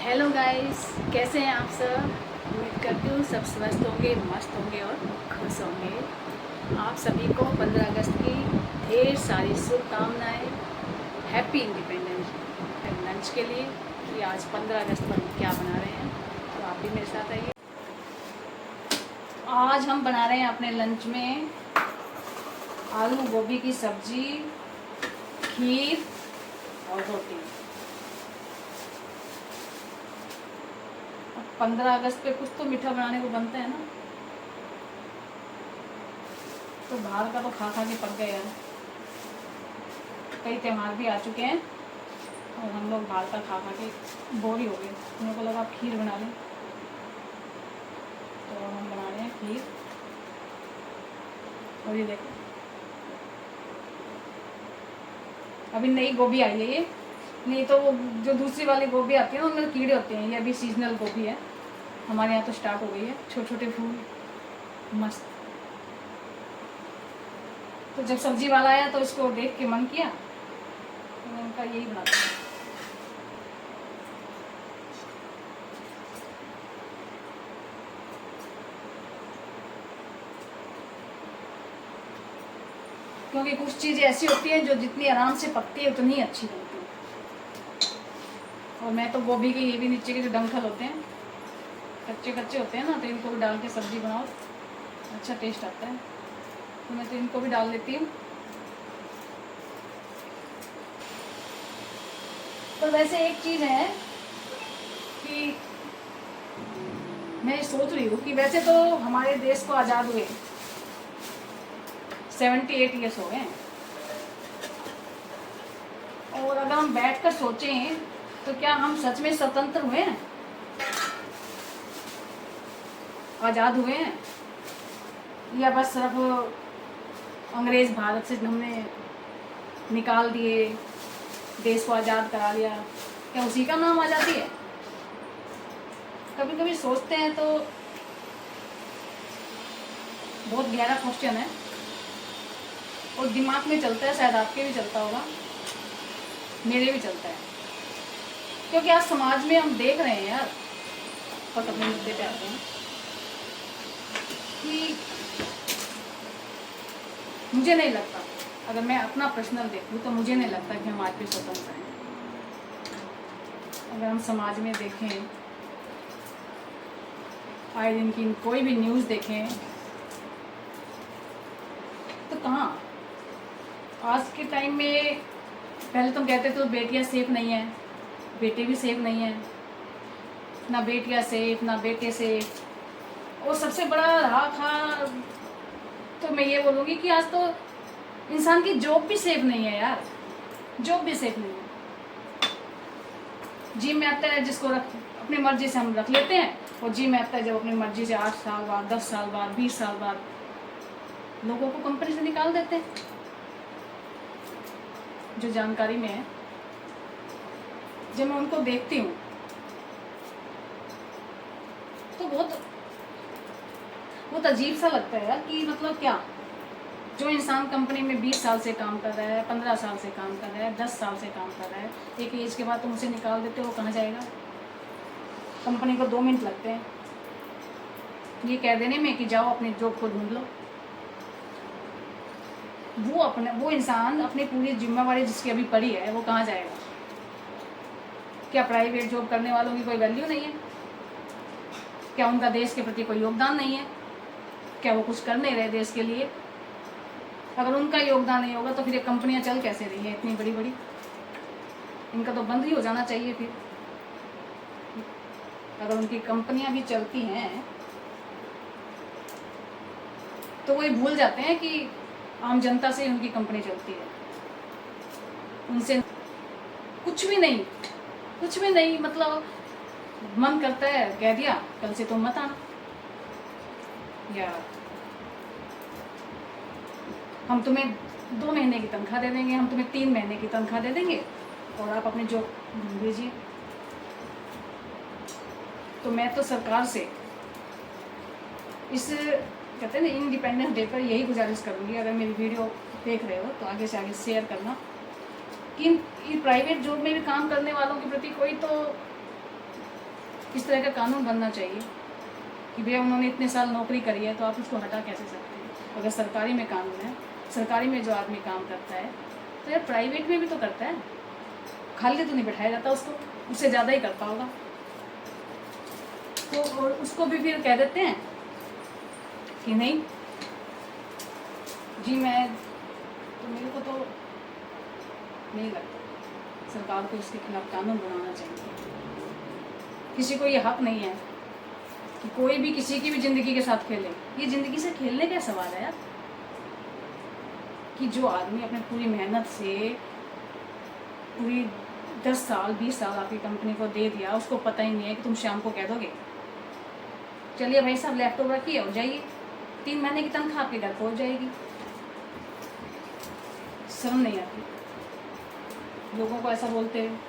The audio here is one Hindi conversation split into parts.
हेलो गाइस, कैसे हैं आप सब। उम्मीद करती हूँ सब स्वस्थ होंगे, मस्त होंगे और खुश होंगे। आप सभी को 15 अगस्त की ढेर सारी शुभकामनाएं। हैप्पी इंडिपेंडेंस लंच के लिए कि आज 15 अगस्त पर हम क्या बना रहे हैं, तो आप भी मेरे साथ आइए। आज हम बना रहे हैं अपने लंच में आलू गोभी की सब्जी, खीर और रोटी। 15 अगस्त पे कुछ तो मीठा बनाने को बनता है ना, तो बाहर का तो खा खा के पक गए यार। कई त्यौहार भी आ चुके हैं और हम लोग बाहर का खा खा के बोर ही हो गए। मेरे को लगा आप खीर बना लें, तो हम बना रहे हैं खीर। और ये देखो, अभी नई गोभी आई है ये, नहीं तो वो जो दूसरी वाली गोभी आती है ना उनमें कीड़े होते हैं। ये अभी सीजनल गोभी है, हमारे यहाँ तो स्टार्ट हो गई है। छोटे छोटे फूल मस्त। तो जब सब्जी वाला आया तो इसको देख के मन किया, तो मैंने कहा यही बनाते हैं। क्योंकि कुछ चीज़ें ऐसी होती हैं जो जितनी आराम से पकती है उतनी अच्छी बनती है। और मैं तो गोभी के ये भी नीचे के जो डंठल होते हैं, कच्चे कच्चे होते हैं ना, तो इनको भी डाल के सब्जी बनाओ, अच्छा टेस्ट आता है। तो मैं तो इनको भी डाल देती हूँ। तो वैसे एक चीज़ है कि मैं सोच रही हूँ कि वैसे तो हमारे देश को आज़ाद हुए 78 ईयर्स हो गए, और अगर हम बैठकर सोचें तो क्या हम सच में स्वतंत्र हुए हैं, आज़ाद हुए हैं, या बस सिर्फ अंग्रेज़ भारत से हमने निकाल दिए, देश को आज़ाद करा लिया, क्या उसी का नाम आज़ादी है। कभी कभी सोचते हैं तो बहुत गहरा क्वेश्चन है और दिमाग में चलता है, शायद आपके भी चलता होगा, मेरे भी चलता है। क्योंकि आज समाज में हम देख रहे हैं यार, बस अपने मुद्दे पे आते हैं कि मुझे नहीं लगता, अगर मैं अपना पर्सनल देखूँ तो मुझे नहीं लगता कि हम आज भी स्वतंत्र हैं। अगर हम समाज में देखें, आए दिन की कोई भी न्यूज़ देखें, तो कहाँ आज के टाइम में, पहले तो कहते थे बेटियां सेफ नहीं हैं, बेटे भी सेफ नहीं हैं, ना बेटियां सेफ ना बेटे सेफ। और सबसे बड़ा रहा था, तो मैं ये बोलूँगी कि आज तो इंसान की जॉब भी सेफ नहीं है यार, जॉब भी सेफ नहीं है। जिम में आता है जिसको अपनी मर्जी से हम रख लेते हैं, और जिम में आता है जब अपनी मर्जी से 8 साल बाद, 10 साल बाद, 20 साल बाद लोगों को कंपनी से निकाल देते हैं। जो जानकारी में है, जब मैं उनको देखती हूँ तो बहुत अजीब सा लगता है यार कि मतलब क्या, जो इंसान कंपनी में 20 साल से काम कर रहा है, 15 साल से काम कर रहा है, 10 साल से काम कर रहा है, एक एज के बाद तुम उसे निकाल देते हो, वो कहाँ जाएगा। कंपनी को 2 मिनट लगते हैं ये कह देने में कि जाओ अपनी जॉब को ढूंढ लो। वो इंसान अपनी पूरी जिम्मेवारी जिसकी अभी पड़ी है वो कहाँ जाएगा। क्या प्राइवेट जॉब करने वालों की कोई वैल्यू नहीं है? क्या उनका देश के प्रति कोई योगदान नहीं है? क्या वो कुछ कर नहीं रहे देश के लिए? अगर उनका योगदान नहीं होगा तो फिर ये कंपनियां चल कैसे रही हैं इतनी बड़ी बड़ी? इनका तो बंद ही हो जाना चाहिए फिर। अगर उनकी कंपनियां भी चलती हैं तो वो ये भूल जाते हैं कि आम जनता से उनकी कंपनी चलती है, उनसे कुछ भी नहीं। मतलब मन करता है कह दिया कल से तुम मत आना, या हम तुम्हें 2 महीने की तनख्वाह दे देंगे, हम तुम्हें 3 महीने की तनख्वाह दे देंगे और आप अपनी जॉब ढूंढ लीजिए। तो मैं तो सरकार से इस कहते हैं ना इंडिपेंडेंस डे पर यही गुजारिश करूँगी, अगर मेरी वीडियो देख रहे हो तो आगे से आगे शेयर करना कि प्राइवेट जॉब में भी काम करने वालों के प्रति कोई तो इस तरह का कानून बनना चाहिए कि भैया उन्होंने इतने साल नौकरी करी है तो आप उसको हटा कैसे सकते हैं। अगर सरकारी में कानून है, सरकारी में जो आदमी काम करता है तो यार प्राइवेट में भी तो करता है, खाली तो नहीं बैठाया जाता उसको, उससे ज़्यादा ही करता होगा। तो और उसको भी फिर कह देते हैं कि नहीं जी मैं, तो मेरे को तो नहीं लगता सरकार को इसके खिलाफ कानून बनाना चाहिए। किसी को ये हक नहीं है कि कोई भी किसी की भी ज़िंदगी के साथ खेले। ये ज़िंदगी से खेलने का सवाल है यार, कि जो आदमी अपने पूरी मेहनत से पूरी 10 साल 20 साल आपकी कंपनी को दे दिया, उसको पता ही नहीं है कि तुम शाम को कह दोगे चलिए भाई साहब लैपटॉप रखिए और जाइए, 3 महीने की तनख्वाह आपके घर पहुंच जाएगी। शर्म नहीं आती लोगों को ऐसा बोलते हैं।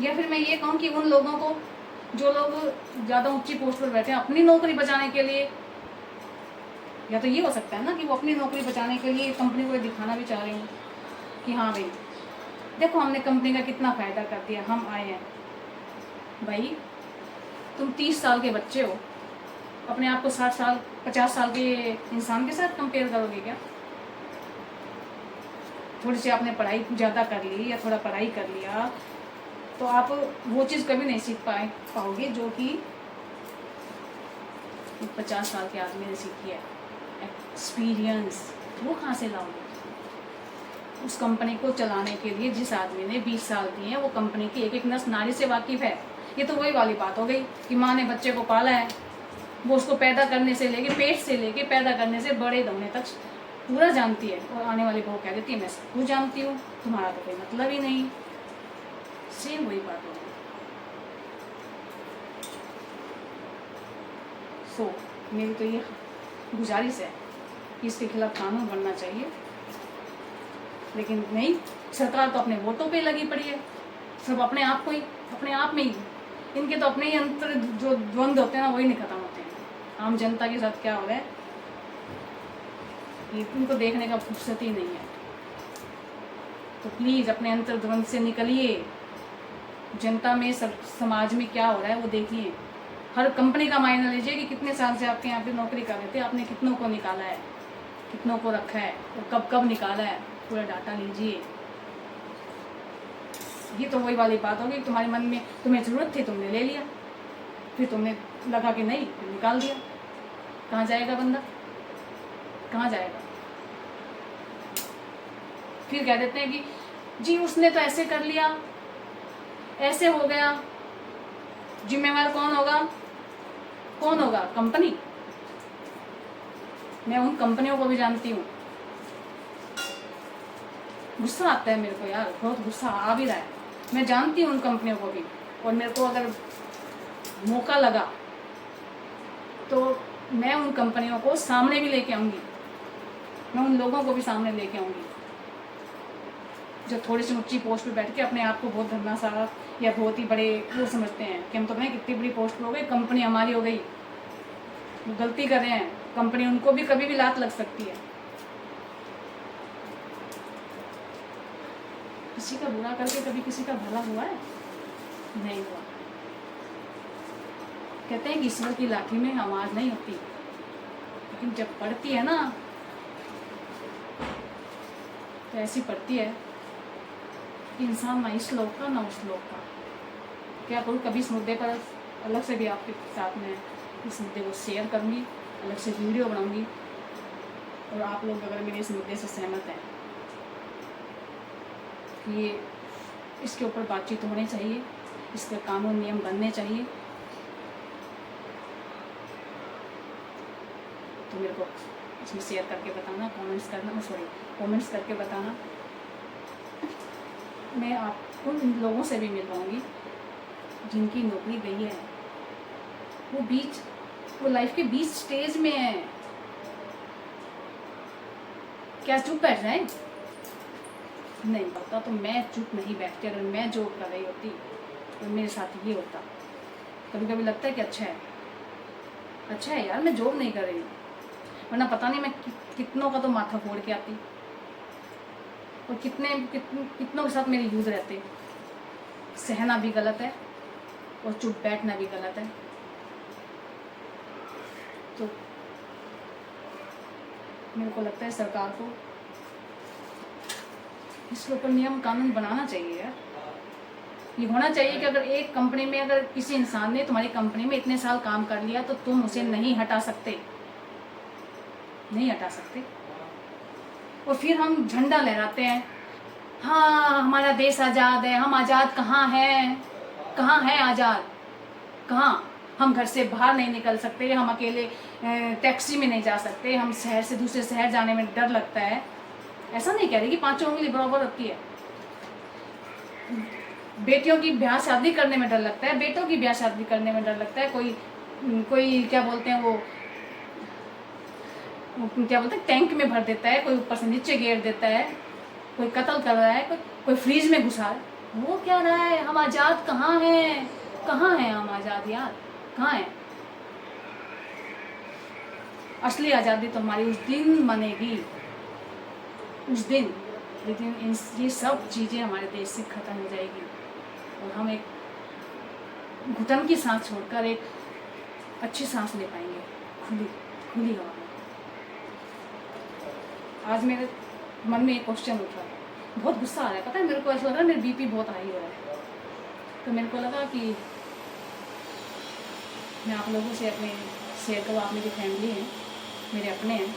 या फिर मैं ये कहूँ कि उन लोगों को जो लोग ज़्यादा ऊंची पोस्ट पर बैठे हैं अपनी नौकरी बचाने के लिए, या तो ये हो सकता है ना कि वो अपनी नौकरी बचाने के लिए कंपनी को दिखाना भी चाह रहे हो कि हाँ भाई देखो हमने कंपनी का कितना फ़ायदा कर दिया, हम आए हैं। भाई तुम 30 साल के बच्चे हो, अपने आप को 60 साल 50 साल के इंसान के साथ कंपेयर करोगे क्या? थोड़ी सी आपने पढ़ाई ज़्यादा कर ली या थोड़ा पढ़ाई कर लिया तो आप वो चीज़ कभी नहीं सीख पाओगे जो कि 50 साल के आदमी ने सीखी है। एक्सपीरियंस वो कहाँ से लाओगे? उस कंपनी को चलाने के लिए जिस आदमी ने 20 साल दिए हैं वो कंपनी की एक एक नस नारी से वाकिफ़ है। ये तो वही वाली बात हो गई कि माँ ने बच्चे को पाला है, वो उसको पैदा करने से लेके पेट से लेके पैदा करने से बड़े होने तक पूरा जानती है, और आने वाली बहू कह देती है मैं सब कुछ जानती हूँ, तुम्हारा तो कोई मतलब ही नहीं। सेम वही बात होगी। सो मेरी तो ये गुजारिश है कि इसके खिलाफ कानून बनना चाहिए, लेकिन नहीं, सरकार तो अपने वोटों पे लगी पड़ी है, सब अपने आप को ही अपने आप में ही, इनके तो अपने ही अंतर जो द्वंद्व होते हैं ना वही नहीं खत्म होते हैं। आम जनता के साथ क्या हो रहा है ये इनको देखने का फुर्सत ही नहीं है। तो प्लीज़ अपने अंतर द्वंद्व से निकलिए, जनता में समाज में क्या हो रहा है वो देखिए। हर कंपनी का मायना लीजिए कि कितने साल से आपके यहाँ पे नौकरी कर रहे थे, आपने कितनों को निकाला है, कितनों को रखा है और कब कब निकाला है, पूरा डाटा लीजिए। ये तो वही वाली बात होगी, तुम्हारे मन में तुम्हें ज़रूरत थी तुमने ले लिया, फिर तुमने लगा कि नहीं फिर निकाल दिया। कहाँ जाएगा बंदा, कहाँ जाएगा? फिर कह देते हैं कि जी उसने तो ऐसे कर लिया, ऐसे हो गया, जिम्मेवार कौन होगा? कौन होगा? कंपनी। मैं उन कंपनियों को भी जानती हूँ। गुस्सा आता है मेरे को यार, बहुत गुस्सा आ भी रहा है। मैं जानती हूँ उन कंपनियों को भी, और मेरे को अगर मौका लगा तो मैं उन कंपनियों को सामने भी लेके आऊँगी, मैं उन लोगों को भी सामने लेके आऊँगी जो थोड़ी सी ऊंची पोस्ट पे बैठ के अपने आप को बहुत धन्ना सारा या बहुत ही बड़े वो समझते हैं कि हम तो नहीं कितनी बड़ी पोस्ट पे हो गई, कंपनी हमारी हो गई। वो गलती कर रहे हैं, कंपनी उनको भी कभी भी लात लग सकती है। किसी का बुरा करके कभी किसी का भला हुआ है? नहीं हुआ। कहते हैं कि ईश्वर की लाठी में आवाज नहीं होती, लेकिन जब पड़ती है ना तो ऐसी पड़ती है कि इंसान ना इस लोक का ना उस लोक का। क्या करूँ, कभी इस मुद्दे पर अलग से भी आपके साथ में इस मुद्दे को शेयर करूँगी, अलग से वीडियो बनाऊँगी, और आप लोग अगर मेरे इस मुद्दे से सहमत हैं कि ये इसके ऊपर बातचीत होनी चाहिए, इसके कानून नियम बनने चाहिए, तो मेरे को इसमें शेयर करके बताना, कमेंट्स करके बताना। मैं आपको उन लोगों से भी मिलवाऊंगी जिनकी नौकरी गई है, वो लाइफ के बीच स्टेज में है। क्या चुप बैठ जाए? नहीं होता तो मैं चुप नहीं बैठती। अगर मैं जॉब कर रही होती तो मेरे साथ ये होता। कभी कभी लगता है कि अच्छा है यार मैं जॉब नहीं कर रही हूँ, वरना पता नहीं मैं कितनों का तो माथा फोड़ के आती, और कितनों के साथ मेरे युद्ध रहते। सहना भी गलत है और चुप बैठना भी गलत है। तो मेरे को लगता है सरकार को इसके ऊपर नियम कानून बनाना चाहिए यार। ये होना चाहिए कि अगर एक कंपनी में अगर किसी इंसान ने तुम्हारी कंपनी में इतने साल काम कर लिया तो तुम उसे नहीं हटा सकते, नहीं हटा सकते। और फिर हम झंडा लहराते हैं, हाँ हमारा देश आज़ाद है। हम आज़ाद कहाँ हैं, कहाँ है आज़ाद, कहाँ? हम घर से बाहर नहीं निकल सकते, हम अकेले टैक्सी में नहीं जा सकते, हम शहर से दूसरे शहर जाने में डर लगता है। ऐसा नहीं कह रही कि पांचों उंगली बराबर होती है। बेटियों की ब्याह शादी करने में डर लगता है, बेटों की ब्याह शादी करने में डर लगता है। कोई क्या बोलते हैं वो क्या बोलते हैं, टैंक में भर देता है, कोई ऊपर से नीचे गिर देता है, कोई कत्ल कर रहा है, कोई फ्रीज में घुसा है। वो क्या रहा है? हम आज़ाद कहाँ हैं, कहाँ हैं हम आज़ाद यार, कहाँ हैं? असली आज़ादी तो हमारी उस दिन बनेगी, उस दिन लेकिन ये सब चीज़ें हमारे देश से ख़त्म हो जाएगी और हम एक घुटन की सांस छोड़कर एक अच्छी सांस ले पाएंगे, खुली खुली हवा में। आज मेरे मन में एक क्वेश्चन उठ रहा है, बहुत गुस्सा आ रहा है, पता है मेरे को ऐसा लग रहा है मेरा बीपी बहुत हाई हो रहा है। तो मेरे को लगा कि मैं आप लोगों से अपने शेयर करूँ। आप मेरी फैमिली हैं, मेरे अपने हैं।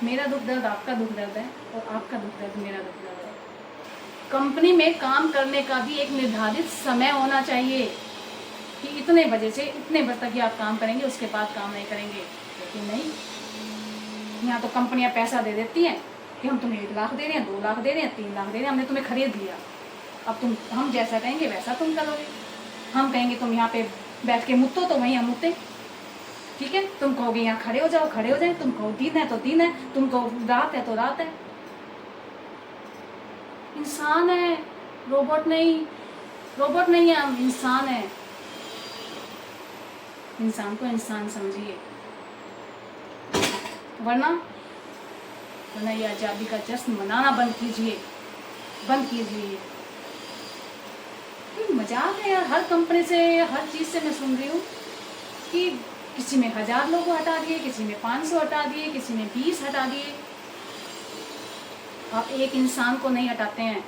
मेरा दुख दर्द आपका दुख दर्द है और आपका दुख दर्द मेरा दुख दर्द है। कंपनी में काम करने का भी एक निर्धारित समय होना चाहिए कि इतने बजे से इतने बजे तक ही आप काम करेंगे, उसके बाद काम नहीं करेंगे। लेकिन नहीं, यहाँ तो कंपनियाँ पैसा दे देती हैं कि हम तुम्हें 1 लाख दे रहे हैं, 2 लाख दे रहे हैं, 3 लाख दे रहे हैं, हमने तुम्हें खरीद लिया, अब हम जैसा कहेंगे वैसा तुम करोगे। हम कहेंगे तुम यहाँ पे बैठ के मुत्तो तो वहीं हम मुत्ते, ठीक है? तुम कहोगे यहाँ खड़े हो जाओ, खड़े हो जाए। तुम कहो दिन है तो दिन है, तुम कहो रात है तो रात है। इंसान है, रोबोट नहीं, रोबोट नहीं है हम, इंसान है। इंसान को इंसान समझिए, वरना ये आज़ादी का जश्न मनाना बंद कीजिए, बंद कीजिए। मजाक है यार, हर कंपनी से हर चीज़ से मैं सुन रही हूँ कि किसी में 1000 लोग हटा दिए, किसी में 500 हटा दिए, किसी में 20 हटा दिए। आप एक इंसान को नहीं हटाते हैं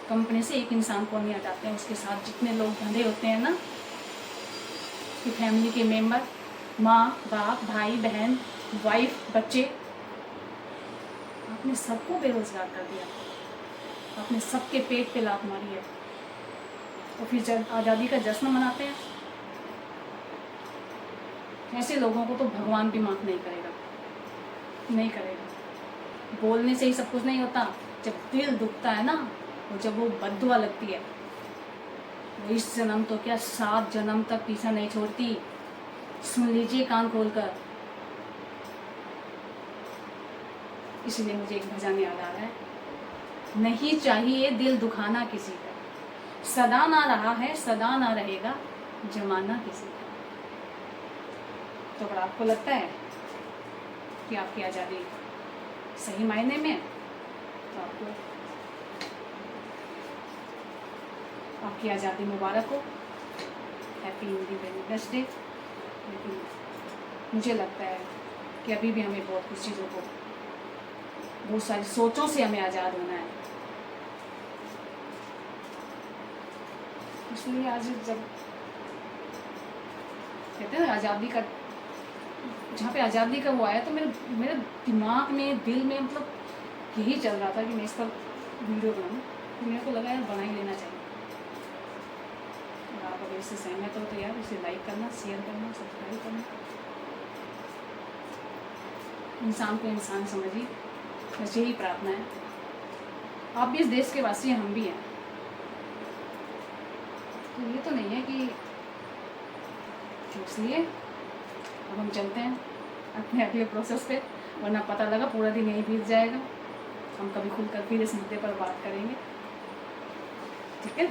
कंपनी से, एक इंसान को नहीं हटाते हैं। उसके साथ जितने लोग बंधे होते हैं ना, उसकी फैमिली के मेंबर, माँ बाप भाई बहन वाइफ बच्चे, आपने सबको बेरोजगार कर दिया, आपने सबके पेट पे लात मारी है। और फिर जब आज़ादी का जश्न मनाते हैं, ऐसे लोगों को तो भगवान भी माफ़ नहीं करेगा, नहीं करेगा। बोलने से ही सब कुछ नहीं होता, जब दिल दुखता है ना, और जब वो बद्दुआ लगती है, वो इस जन्म तो क्या 7 जन्म तक पीछा नहीं छोड़ती। सुन लीजिए कान खोलकर। इसलिए मुझे एक भजन याद आ रहा है, नहीं चाहिए दिल दुखाना किसी का, सदा ना रहा है सदा ना रहेगा जमाना किसी का। तो अगर आपको लगता है कि आपकी आज़ादी सही मायने में, तो आपको आपकी आज़ादी मुबारक हो, हैप्पी इंडिपेंडेंस डे। लेकिन मुझे लगता है कि अभी भी हमें बहुत कुछ चीज़ों को, बहुत सारी सोचों से हमें आज़ाद होना है। इसलिए आज जब कहते हैं ना आज़ादी का, जहाँ पे आज़ादी का वो आया, तो मेरे दिमाग में, दिल में मतलब यही चल रहा था कि मैं इस पर वीडियो बनाऊँ। तो मेरे को लगा यार बना ही लेना चाहिए। और आप अगर इससे सहमत हो तो यार इसे लाइक करना, शेयर करना, सब्सक्राइब करना। इंसान को इंसान समझिए, बस यही प्रार्थना है। आप भी इस देश के वासी हैं, हम भी हैं। तो ये तो नहीं है कि, इसलिए अब हम चलते हैं अपने अगले प्रोसेस पे, वरना पता लगा पूरा दिन यही बीत जाएगा। हम कभी खुलकर फिर इस मुद्दे पर बात करेंगे, ठीक है।